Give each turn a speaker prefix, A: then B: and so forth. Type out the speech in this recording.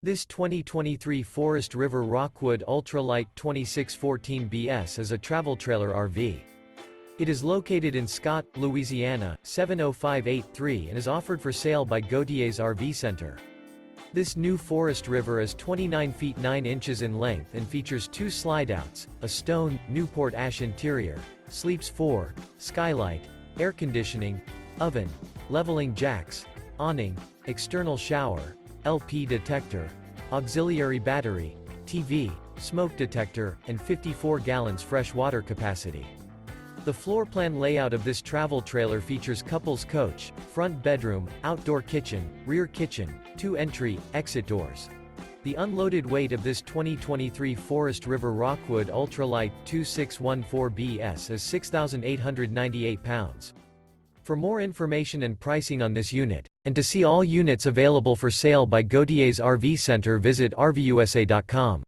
A: This 2023 Forest River Rockwood Ultralight 2614BS is a travel trailer RV. It is located in Scott, Louisiana, 70583 and is offered for sale by Gauthiers RV Center. This new Forest River is 29 feet 9 inches in length and features 2 slideouts, a stone, NEWPORT ASH interior, sleeps 4, skylight, air conditioning, oven, leveling jacks, awning, external shower, LP detector, auxiliary battery, TV, smoke detector, and 54 gallons fresh water capacity. The floor plan layout of this travel trailer features couples coach, front bedroom, outdoor kitchen, rear kitchen, 2 entry, exit doors. The unloaded weight of this 2023 Forest River Rockwood Ultralight 2614BS is 6,898 pounds. For more information and pricing on this unit, and to see all units available for sale by Gauthiers RV Center, visit RVUSA.com.